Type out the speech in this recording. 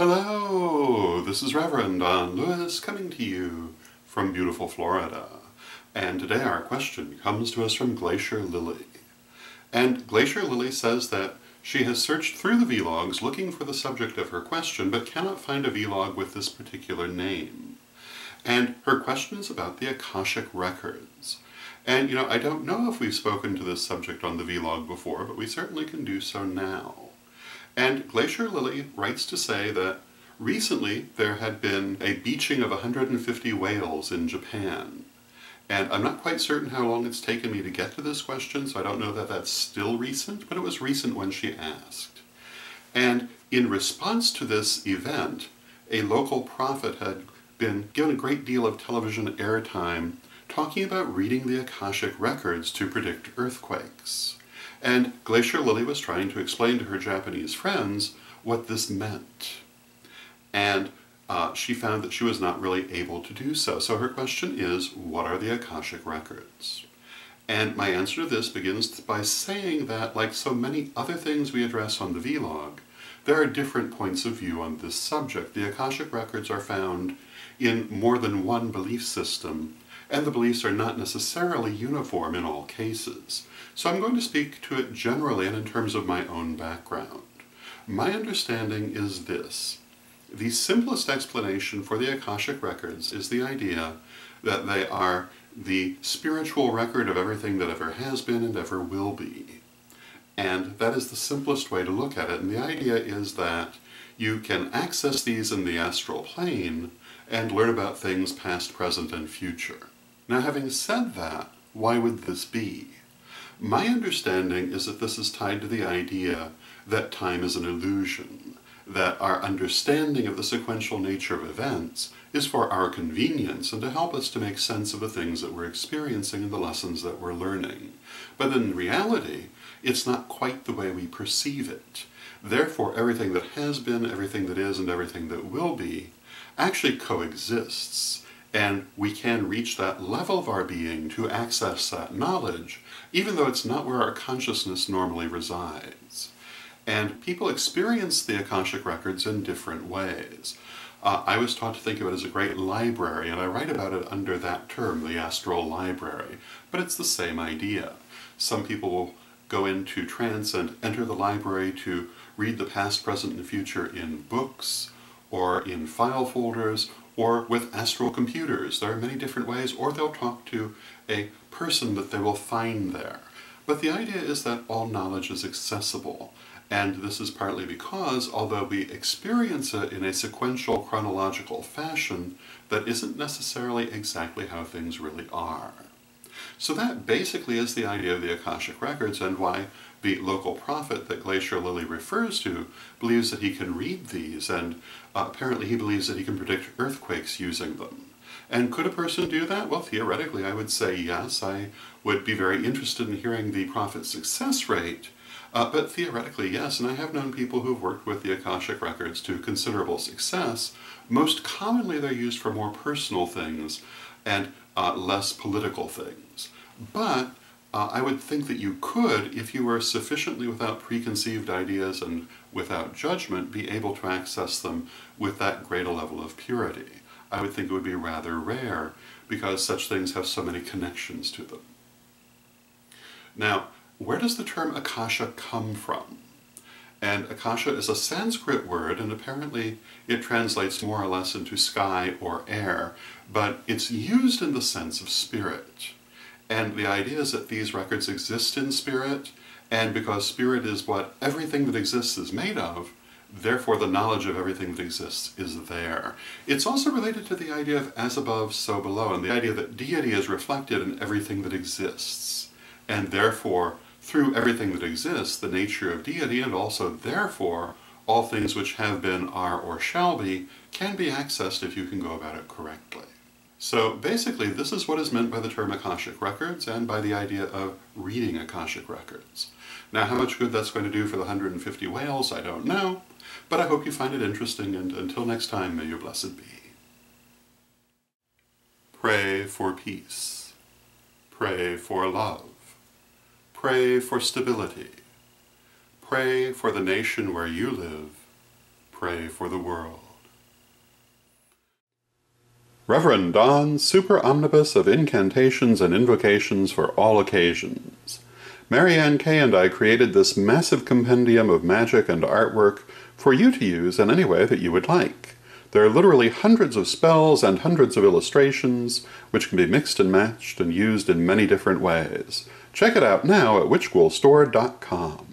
Hello, this is Reverend Don Lewis coming to you from beautiful Florida. And today our question comes to us from Glacier Lily. And Glacier Lily says that she has searched through the vlogs looking for the subject of her question, but cannot find a vlog with this particular name. And her question is about the Akashic records. And I don't know if we've spoken to this subject on the vlog before, but we certainly can do so now. And Glacier Lily writes to say that recently there had been a beaching of 150 whales in Japan. And I'm not quite certain how long it's taken me to get to this question, so I don't know that that's still recent, but it was recent when she asked. And in response to this event, a local prophet had been given a great deal of television airtime talking about reading the Akashic records to predict earthquakes. And Glacier Lily was trying to explain to her Japanese friends what this meant. And she found that she was not really able to do so. So her question is, what are the Akashic records? And my answer to this begins by saying that, like so many other things we address on the vlog, there are different points of view on this subject. The Akashic records are found in more than one belief system, and the beliefs are not necessarily uniform in all cases. So I'm going to speak to it generally and in terms of my own background. My understanding is this. The simplest explanation for the Akashic records is the idea that they are the spiritual record of everything that ever has been and ever will be. And that is the simplest way to look at it. And the idea is that you can access these in the astral plane and learn about things past, present, and future. Now, having said that, why would this be? My understanding is that this is tied to the idea that time is an illusion, that our understanding of the sequential nature of events is for our convenience and to help us to make sense of the things that we're experiencing and the lessons that we're learning. But in reality, it's not quite the way we perceive it. Therefore, everything that has been, everything that is, and everything that will be actually coexists. And we can reach that level of our being to access that knowledge, even though it's not where our consciousness normally resides. And people experience the Akashic records in different ways. I was taught to think of it as a great library, and I write about it under that term, the astral library. But it's the same idea. Some people will go into trance and enter the library to read the past, present, and future in books, or in file folders, or with astral computers. There are many different ways, or they'll talk to a person that they will find there. But the idea is that all knowledge is accessible, and this is partly because, although we experience it in a sequential chronological fashion, that isn't necessarily exactly how things really are. So that basically is the idea of the Akashic records, and why the local prophet that Glacier Lily refers to believes that he can read these, and apparently he believes that he can predict earthquakes using them. And could a person do that? Well, theoretically I would say yes. I would be very interested in hearing the prophet's success rate, but theoretically yes, and I have known people who've worked with the Akashic records to considerable success. Most commonly they're used for more personal things and less political things. But I would think that you could, if you were sufficiently without preconceived ideas and without judgment, be able to access them with that great a level of purity. I would think it would be rather rare, because such things have so many connections to them. Now, where does the term Akasha come from? And Akasha is a Sanskrit word, and apparently it translates more or less into sky or air, but it's used in the sense of spirit. And the idea is that these records exist in spirit, and because spirit is what everything that exists is made of, therefore the knowledge of everything that exists is there. It's also related to the idea of as above, so below, and the idea that deity is reflected in everything that exists. And therefore, through everything that exists, the nature of deity, and also therefore, all things which have been, are, or shall be, can be accessed if you can go about it correctly. So basically, this is what is meant by the term Akashic records and by the idea of reading Akashic records. Now, how much good that's going to do for the 150 whales, I don't know, but I hope you find it interesting, and until next time, may you blessed be. Pray for peace. Pray for love. Pray for stability. Pray for the nation where you live. pray for the world. Reverend Don, super omnibus of incantations and invocations for all occasions. Marianne Kay and I created this massive compendium of magic and artwork for you to use in any way that you would like. There are literally hundreds of spells and hundreds of illustrations, which can be mixed and matched and used in many different ways. Check it out now at witchghoulstore.com.